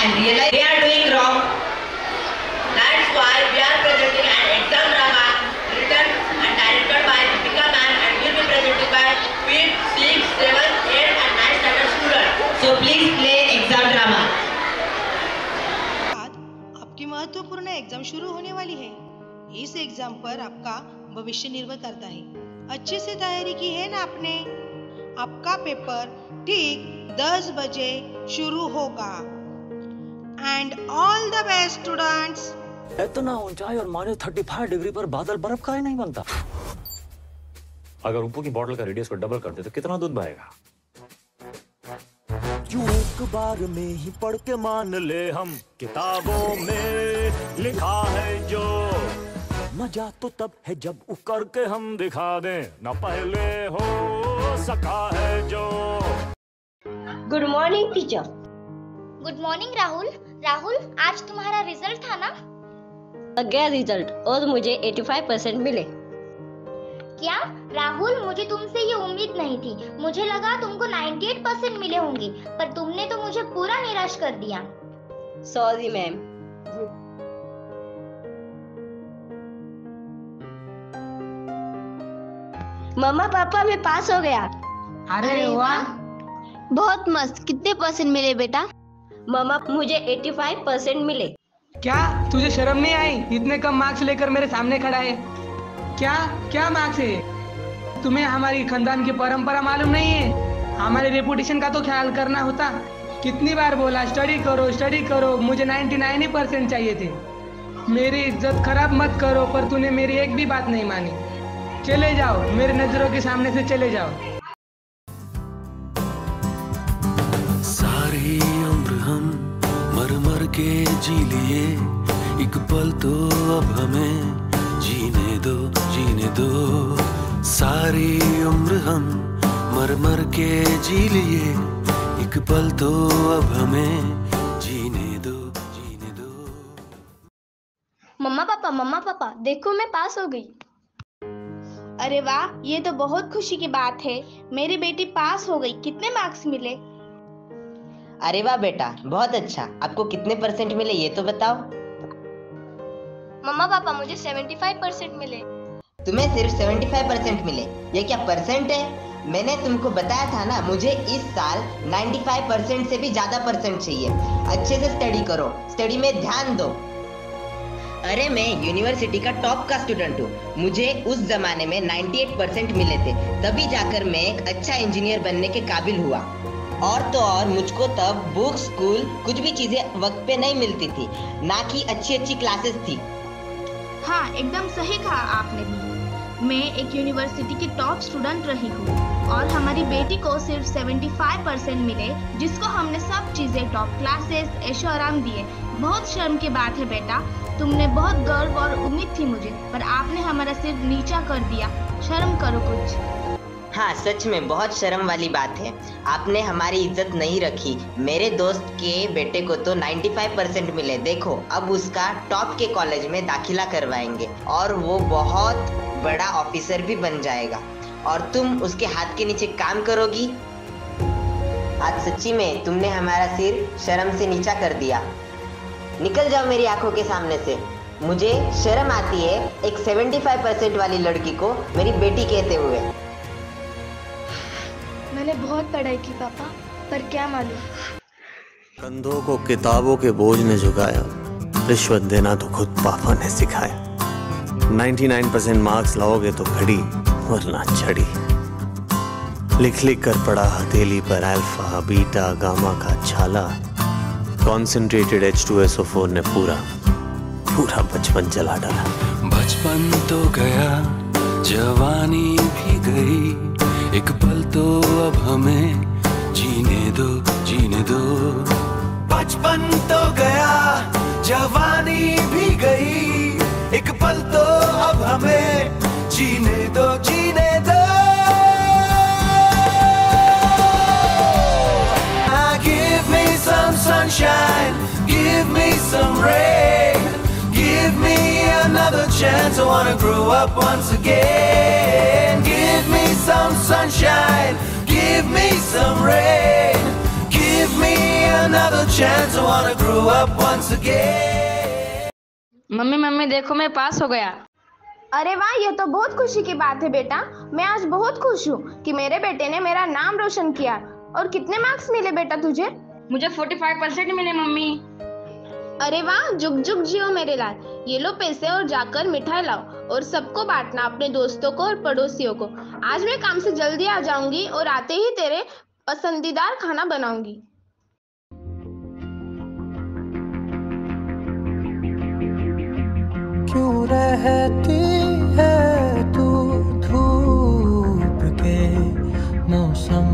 and realize they are doing wrong. That's why we are presenting an exam drama written and directed by Deepika ma'am and will be presented by 5th, 6th, 7th, 8th and 9th standard students. So please play exam drama. आपकी महत्वपूर्ण exam शुरू होने वाली है। इस exam पर आपका भविष्य निर्भर करता है। अच्छे से तैयारी की है ना आपने? आपका पेपर ठीक 10 बजे शुरू होगा। And all the best students. इतना ऊंचाई और -35 डिग्री पर बादल बर्फ का ही नहीं बनता। अगर ऊपर की बॉटल का रेडियस को डबल कर दे तो कितना दूध बहेगा? यूं एक बार में ही पढ़ के मान ले हम, किताबों में लिखा है जो। मजा तो तब है जब उकर के हम दिखा दें, न पहले हो सका है जो। Good morning teacher. Good morning Rahul. Rahul, आज तुम्हारा रिजल्ट था ना? गया रिजल्ट और मुझे 85% मिले। क्या राहुल, मुझे तुमसे ये उम्मीद नहीं थी। मुझे लगा तुमको 98% मिले होंगे, पर तुमने तो मुझे पूरा निराश कर दिया। Sorry ma'am. मम्मा पापा मैं पास हो गया। अरे वाह, बहुत मस्त। कितने परसेंट मिले बेटा? मम्मा मुझे 85% मिले। क्या तुझे शर्म नहीं आई? इतने कम मार्क्स लेकर मेरे सामने खड़ा है। क्या मार्क्स है? तुम्हें हमारी खानदान की परंपरा मालूम नहीं है? हमारे रेपुटेशन का तो ख्याल करना होता। कितनी बार बोला स्टडी करो। मुझे 99% चाहिए थे। मेरी इज्जत खराब मत करो, पर तूने मेरी एक भी बात नहीं मानी। चले जाओ, मेरे नजरों के सामने से चले जाओ। सारी उम्र हम मर मर के जी लिए, एक पल तो अब हमें जीने दो। सारी उम्र हम मर मर के जी लिए, एक पल तो अब हमें जीने दो। मम्मा पापा देखो मैं पास हो गई। अरे वाह, ये तो बहुत खुशी की बात है। मेरी बेटी पास हो गई। कितने मार्क्स मिले? अरे वाह बेटा, बहुत अच्छा। आपको कितने परसेंट मिले ये तो बताओ। मम्मा पापा मुझे 75% मिले। तुम्हें सिर्फ 75% मिले? ये क्या परसेंट है? मैंने तुमको बताया था ना, मुझे इस साल 95% से भी ज्यादा परसेंट चाहिए। अच्छे से स्टडी करो, स्टडी में ध्यान दो। अरे मैं यूनिवर्सिटी का टॉप का स्टूडेंट हूँ। मुझे उस जमाने में 98% मिले थे, तभी जाकर मैं एक अच्छा इंजीनियर बनने के काबिल हुआ। और तो और मुझको तब बुक, स्कूल कुछ भी चीजें वक्त पे नहीं मिलती थी, ना कि अच्छी क्लासेस थी। हाँ, एकदम सही कहा आपने भी। मैं एक यूनिवर्सिटी की टॉप स्टूडेंट रही हूँ और हमारी बेटी को सिर्फ 75% मिले, जिसको हमने सब चीजें टॉप क्लासेस, ऐशो आराम दिए। बहुत शर्म की बात है बेटा। तुमने बहुत गर्व और उम्मीद थी मुझे, पर आपने हमारा सिर नीचा कर दिया। शर्म करो कुछ। हाँ, सच में बहुत शर्म वाली बात है। आपने हमारी इज्जत नहीं रखी। मेरे दोस्त के बेटे को तो 95% मिले। देखो, अब उसका टॉप के कॉलेज में दाखिला करवाएंगे और वो बहुत बड़ा ऑफिसर भी बन जाएगा, और तुम उसके हाथ के नीचे काम करोगी। आज सच्ची में तुमने हमारा सिर शर्म से नीचा कर दिया। निकल जाओ मेरी आंखों के सामने से। मुझे शर्म आती है एक 75% वाली लड़की को मेरी बेटी कहते हुए। मैंने बहुत पढ़ाई की पापा, पर क्या मालूम। कंधों को किताबों के बोझ ने झुकाया, रिश्वत देना तो खुद पापा ने सिखाया। 99% मार्क्स लाओगे तो घड़ी, वरना छड़ी। लिख कर पढ़ा हथेली पर अल्फा, बीटा, गामा का छाला। कॉन्सेंट्रेटेड H2SO4 ने पूरा बचपन जला डाला। बचपन तो गया, जवानी भी गई, एक पल तो अब हमें जीने दो। बचपन तो गया, जवानी भी गई, एक पल तो अब हमें जीने दो। Give me some sunshine, give me some rain, give me another chance. I wanna grow up once again. Give me some sunshine, give me some rain, give give me another chance. I wanna grow up once again. Mummy देखो मैं पास हो गया। अरे वाह, ये तो बहुत खुशी की बात है बेटा। मैं आज बहुत खुश हूँ कि मेरे बेटे ने मेरा नाम रोशन किया। और कितने मार्क्स मिले बेटा तुझे? मुझे 45% मिले मम्मी। अरे वाह, जुग जुग जियो मेरे लाल। ये लो पैसे और जाकर मिठाई लाओ और सबको बांटना, अपने दोस्तों को और पड़ोसियों को। आज मैं काम से जल्दी आ जाऊंगी और आते ही तेरे पसंदीदा खाना बनाऊंगी। क्यों रहती है तू धूप के मौसम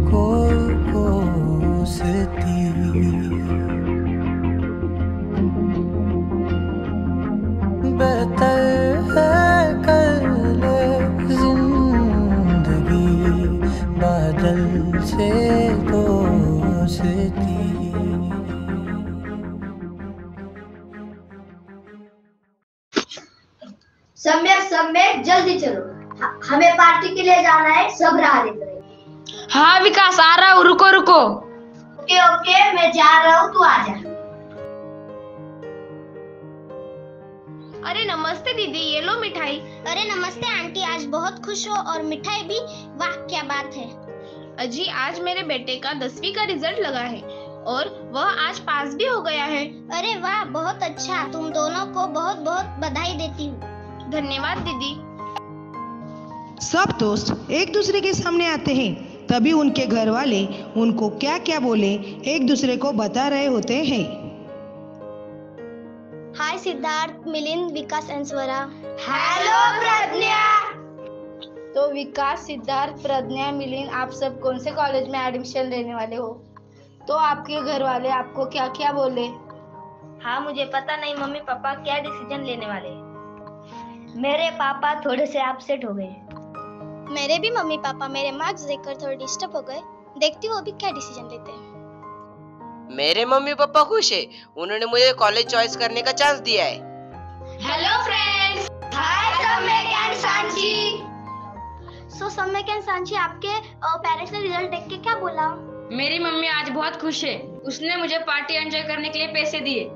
को कोसती। बेहतर है कर ले जिंदगी बादल से दोस्ती। सम्यक जल्दी चलो, हमें पार्टी के लिए जाना है, सब राह देख रहे हैं। हाँ विकास आ रहा हूँ, रुको। ओके मैं जा रहा हूँ, तू आ जा। अरे नमस्ते दीदी, ये लो मिठाई। अरे नमस्ते आंटी, आज बहुत खुश हो और मिठाई भी, वाह क्या बात है। अजी आज मेरे बेटे का 10वीं का रिजल्ट लगा है और वह आज पास भी हो गया है। अरे वाह बहुत अच्छा, तुम दोनों को बहुत बहुत बधाई देती हूँ। धन्यवाद दीदी। सब दोस्त एक दूसरे के सामने आते हैं, तभी उनके घर वाले उनको क्या क्या बोले एक दूसरे को बता रहे होते हैं। हाय सिद्धार्थ, मिलिंद, विकास एंड स्वरा। हेलो प्रज्ञा। तो विकास, सिद्धार्थ, प्रज्ञा, मिलिंद, आप सब कौन से कॉलेज में एडमिशन लेने वाले हो? तो आपके घर वाले आपको क्या क्या बोले? हाँ मुझे पता नहीं मम्मी पापा क्या डिसीजन लेने वाले। मेरे पापा थोड़े से अपसेट हो गए। मेरे भी मम्मी पापा मेरे मार्क्स देखकर थोड़े डिस्टर्ब हो गए। देखती हूँ अभी क्या डिसीजन लेते हैं। मेरे मम्मी पापा खुश है, उन्होंने मुझे कॉलेज चॉइस करने का चांस दिया है। हेलो फ्रेंड्स, हाय सम्यक एंड सांची। सो सम्यक एंड सांची, आपके पेरेंट्स ने रिजल्ट देख के क्या बोला? मेरी मम्मी आज बहुत खुश है, उसने मुझे पार्टी एंजॉय करने के लिए पैसे दिए।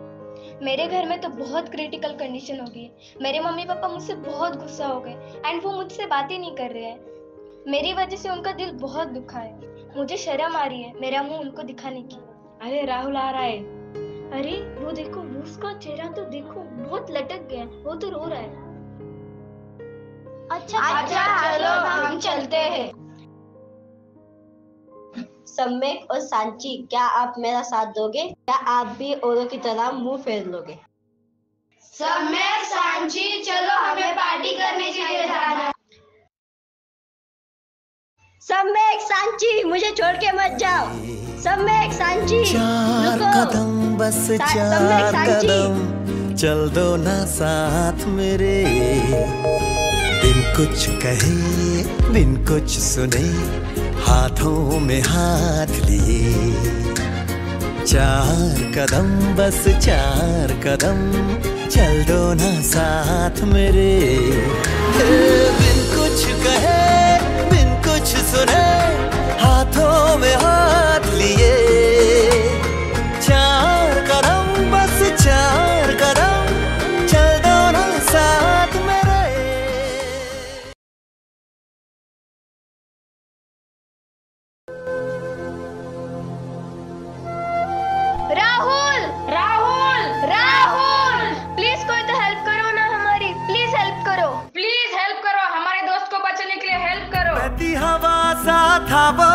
मेरे घर में तो बहुत क्रिटिकल कंडीशन हो गई है। मेरे मम्मी पापा मुझसे बहुत गुस्सा हो गए एंड वो मुझसे बातें नहीं कर रहे हैं। मेरी वजह से उनका दिल बहुत दुखा है। मुझे शर्म आ रही है मेरा मुंह उनको दिखाने की। अरे राहुल आ रहा है। अरे वो देखो, वो उसका चेहरा तो देखो बहुत लटक गया, वो तो रो रहा है। अच्छा चलो हम चलते हैं। सम्यक और सांची, क्या आप मेरा साथ दोगे? क्या आप भी औरों की तरह मुंह फेर लोगे? सम्यक सांची, चलो हमें पार्टी करने के लिए जाना है। सम्यक सांची, मुझे छोड़ के मत जाओ। सम्यक सांची, रुको। कदम बस चार कदम चल दो ना साथ मेरे। बिन कुछ कहे बिन कुछ सुने हाथों में हाथ लिए। 4 कदम बस 4 कदम चल दो ना साथ मेरे। बिन कुछ कहे बिन कुछ सुने हाथों में हाथ लिए। 4 कदम बस 4 कदम चल दो ना साथ मेरे। राहुल राहुल राहुल, प्लीज कोई तो हेल्प करो ना हमारी, प्लीज हेल्प करो। प्लीज हेल्प करो, हमारे दोस्त को बचाने के लिए हेल्प करो। बहती हवा सा था वो,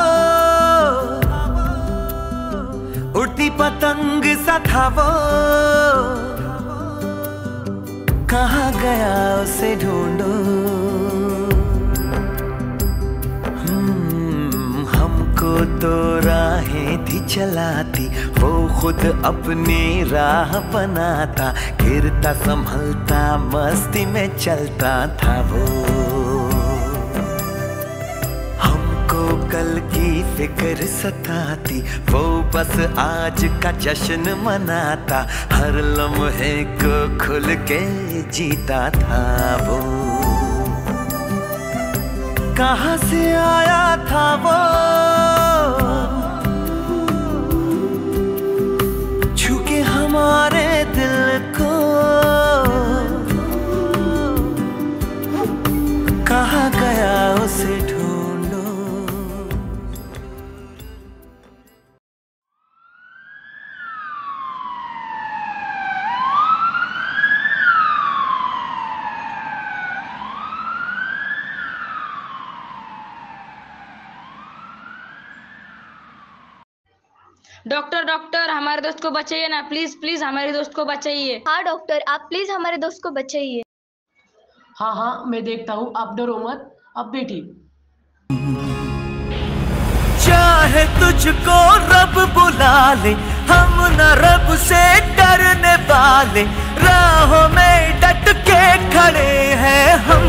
उड़ती पतंग सा था वो, कहाँ गया उसे ढूंढो। हमको तो राहें थी चलाती, वो खुद अपनी राह बनाता। गिरता संभलता मस्ती में चलता था वो। हमको कल की फिक्र सताती, वो बस आज का जश्न मनाता। हर लम्हे को खुल के जीता था वो। कहाँ से आया था वो, हमारे दिल को कहाँ गया उसे ढूंढो। डॉक्टर डॉक्टर हमारे दोस्त को बचाइए ना, प्लीज प्लीज हमारे दोस्त को बचाइए। हाँ डॉक्टर, आप प्लीज हमारे दोस्त को बचाइए। हाँ हाँ मैं देखता हूँ, आप डरो मत, अब भी ठीक। चाहे तुझको रब बुला ले, हम न रब से डरने वाले, राहों में डट के खड़े हैं हम।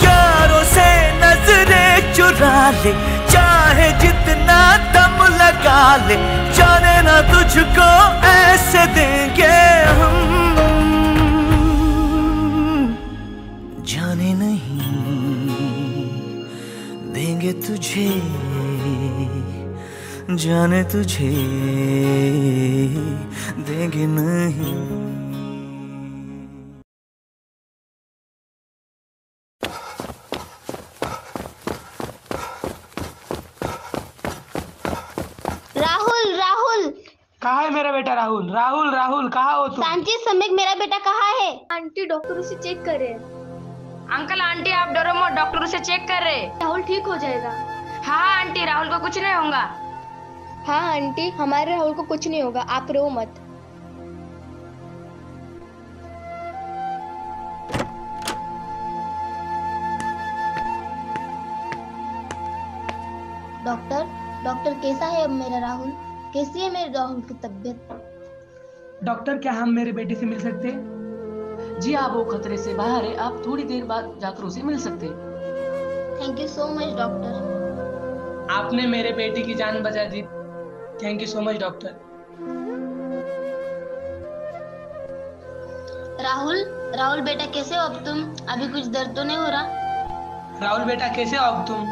यारों से नजरें चुरा ले, चाहे जितना दम लगा ले, जाने ना तुझको ऐसे देंगे हम। जाने नहीं देंगे तुझे, जाने तुझे देंगे नहीं। राहुल राहुल कहाँ है मेरा बेटा राहुल? राहुल राहुल कहाँ हो तुम? सांची सम्यक मेरा बेटा कहाँ है? आंटी डॉक्टर उसे चेक कर रहे हैं। अंकल आंटी आप डरो मत, डॉक्टर उसे चेक कर रहे हैं। राहुल ठीक हो जाएगा। हाँ आंटी राहुल को कुछ नहीं होगा। हाँ आंटी हमारे राहुल को कुछ नहीं होगा, आप रो मत। डॉक्टर कैसा है अब मेरा राहुल? कैसी है मेरे राहुल की तबीयत? डॉक्टर क्या हम मेरे बेटे से मिल सकते हैं? जी हाँ वो खतरे से बाहर है, आप थोड़ी देर बाद जाकर उसे मिल सकते हैं। Thank you so much doctor. आपने मेरे बेटे की जान बचा दी, thank you so much doctor. Rahul बेटा कैसे हो अब तुम? अभी कुछ दर्द तो नहीं हो रहा? राहुल बेटा कैसे हो अब तुम?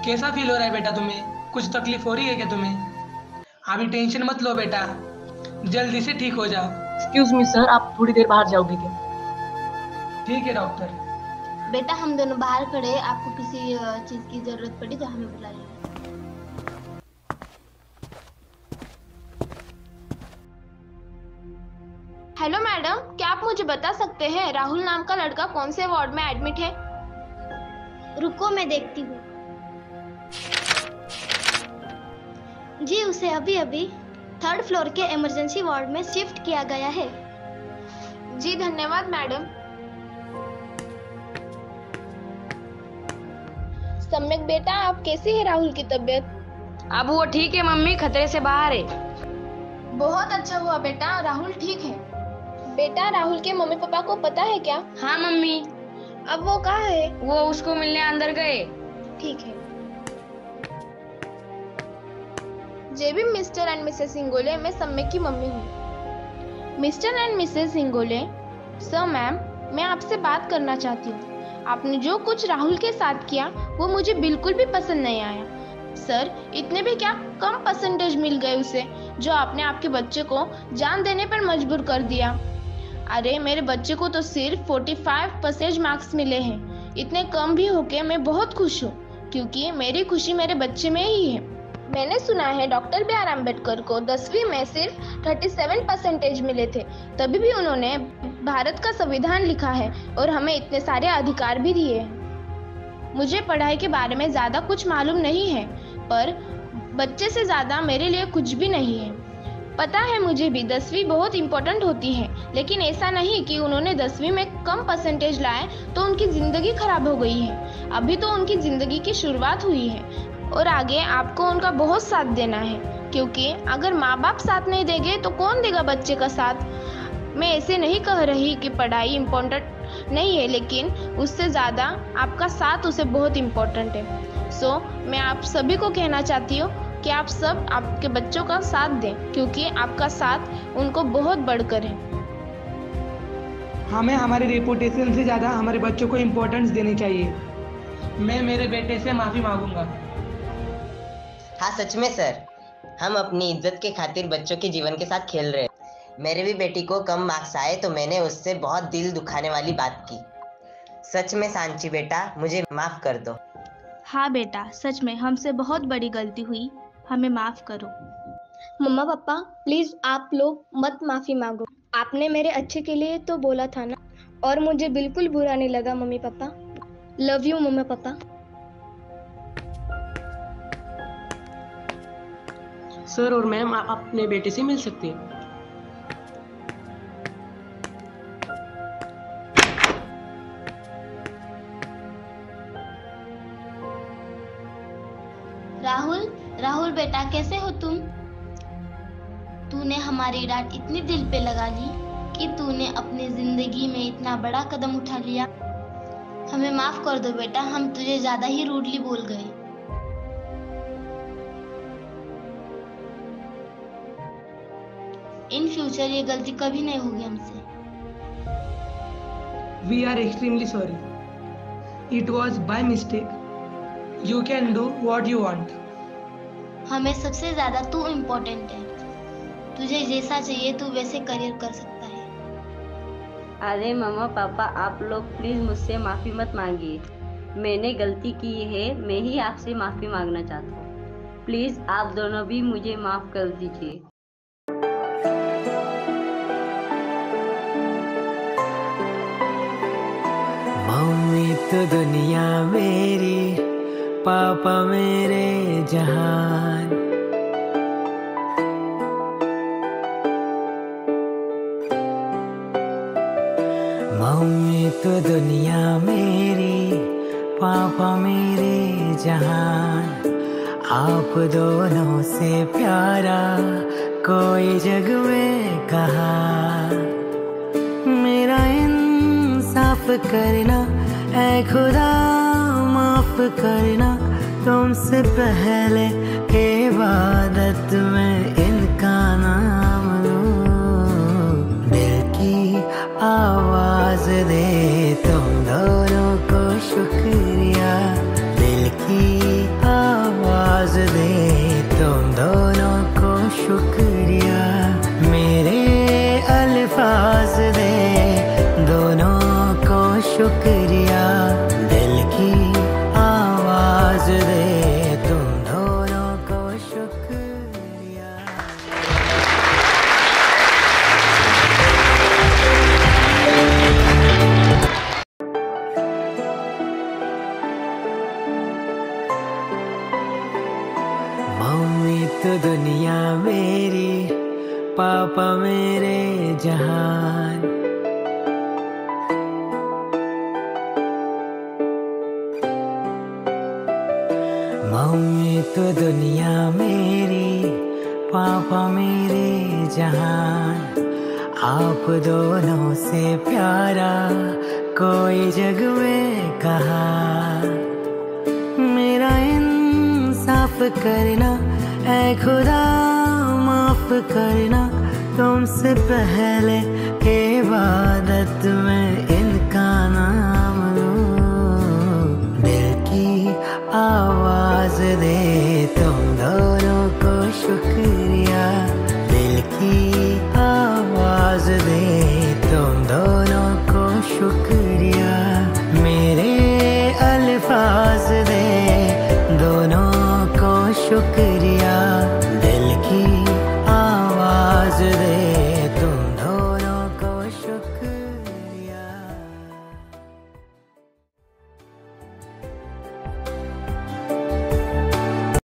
कैसा फील हो रहा है बेटा तुम्हें? कुछ तकलीफ हो रही है क्या तुम्हें? अभी टेंशन मत लो बेटा, जल्दी से ठीक हो जाओ। एक्सक्यूज मी सर, आप थोड़ी देर बाहर जाओगे क्या? ठीक है डॉक्टर। बेटा हम दोनों बाहर खड़े हैं, आपको किसी चीज की जरूरत पड़ी तो हमें बुलाइए। हेलो मैडम, क्या आप मुझे बता सकते हैं राहुल नाम का लड़का कौन से वार्ड में एडमिट है? रुको मैं देखती हूँ। जी उसे अभी अभी 3rd फ्लोर के इमरजेंसी वार्ड में शिफ्ट किया गया है। जी धन्यवाद मैडम। सम्यक बेटा आप कैसी है राहुल की तबीयत? अब वो ठीक है मम्मी, खतरे से बाहर है। बहुत अच्छा हुआ बेटा, राहुल ठीक है। बेटा राहुल के मम्मी पापा को पता है क्या? हाँ मम्मी। अब वो कहाँ है? वो उसको मिलने अंदर गए। ठीक है। जेबी मिस्टर एंड मिसेस सिंगोले, मैं सम्यक की मम्मी हूँ। Mr and Mrs Singole, sir ma'am मैं आपसे बात करना चाहती हूँ। आपने जो कुछ राहुल के साथ किया वो मुझे बिल्कुल भी पसंद नहीं आया। सर इतने भी क्या कम परसेंटेज मिल गए उसे, जो आपने आपके बच्चे को जान देने पर मजबूर कर दिया। अरे मेरे बच्चे को तो सिर्फ 45% मार्क्स मिले हैं। इतने कम भी होके मैं बहुत खुश हूँ, क्योंकि मेरी खुशी मेरे बच्चे में ही है। मैंने सुना है डॉक्टर बी आर अम्बेडकर को 10वीं में सिर्फ 37% मिले थे, तभी भी उन्होंने भारत का संविधान लिखा है और हमें इतने सारे अधिकार भी दिए हैं। मुझे पढ़ाई के बारे में ज़्यादा कुछ मालूम नहीं है, पर बच्चे से ज़्यादा मेरे लिए कुछ भी नहीं है। पता है मुझे भी 10वीं बहुत इम्पोर्टेंट होती है, लेकिन ऐसा नहीं कि उन्होंने 10वीं में कम परसेंटेज लाए तो उनकी ज़िंदगी खराब हो गई है। अभी तो उनकी ज़िंदगी की शुरुआत हुई है और आगे आपको उनका बहुत साथ देना है, क्योंकि अगर माँ बाप साथ नहीं देंगे तो कौन देगा बच्चे का साथ। मैं ऐसे नहीं कह रही कि पढ़ाई इम्पोर्टेंट नहीं है, लेकिन उससे ज़्यादा आपका साथ उसे बहुत इम्पोर्टेंट है। सो मैं आप सभी को कहना चाहती हूँ कि आप सब आपके बच्चों का साथ दें, क्योंकि आपका साथ उनको बहुत बढ़कर है। हमें हमारे रेपुटेशन से ज़्यादा हमारे बच्चों को इम्पोर्टेंस देनी चाहिए। मैं मेरे बेटे से माफ़ी मांगूंगा। हाँ सच में सर, हम अपनी इज्जत के खातिर बच्चों के जीवन के साथ खेल रहे हैं। मेरे भी बेटी को कम मार्क्स आए तो मैंने उससे बहुत दिल दुखाने वाली बात की। सच में सांची बेटा, मुझे माफ कर दो। हाँ बेटा, सच में हमसे बहुत बड़ी गलती हुई, हमें माफ करो। मम्मा पापा प्लीज आप लोग मत माफी मांगो, आपने मेरे अच्छे के लिए तो बोला था ना, और मुझे बिल्कुल बुरा नहीं लगा। मम्मी पापा लव यू मम्मा पापा। सर और मैम, आप अपने बेटे से मिल सकते हैं। राहुल बेटा, कैसे हो तुम? तूने हमारी डांट इतनी दिल पे लगा ली कि तूने अपनी जिंदगी में इतना बड़ा कदम उठा लिया। हमें माफ कर दो बेटा, हम तुझे ज्यादा ही रूडली बोल गए। इन फ्यूचर ये गलती कभी नहीं होगी हमसे। We are extremely sorry. It was by mistake. You can do what you want. हमें सबसे ज्यादा तू इम्पोर्टेंट है। तुझे जैसा चाहिए तू वैसे करियर कर सकता है। अरे मम्मा पापा, आप लोग प्लीज मुझसे माफी मत मांगिए। मैंने गलती की है, मैं ही आपसे माफी मांगना चाहता हूँ। प्लीज आप दोनों भी मुझे माफ कर दीजिए। मम्मी तो दुनिया मेरी, पापा मेरे जहान। मम्मी तो दुनिया मेरी, पापा मेरे जहान। आप दोनों से प्यारा कोई जग में कहा। मेरा इंसाफ करना ऐ खुदा, माफ करना तुमसे पहले के इबादत में इनका नाम लूं। दिल की आवाज दे तुम दोनों को शुक्रिया। दिल की आवाज दे तुम दोनों को शुक्रिया। मेरे अल्फाज दे दोनों को शुक्रिया। दिल की आवाज दे तुम दोनों को शुक्रिया। मम्मी तो दुनिया मेरी, पापा मेरे जहान। मम्मी तो दुनिया मेरी, पापा मेरे जहान। आप दोनों से प्यारा कोई जग में कहा। मेरा इंसाफ करना ऐ खुदा, माफ करना तुमसे पहले के बाद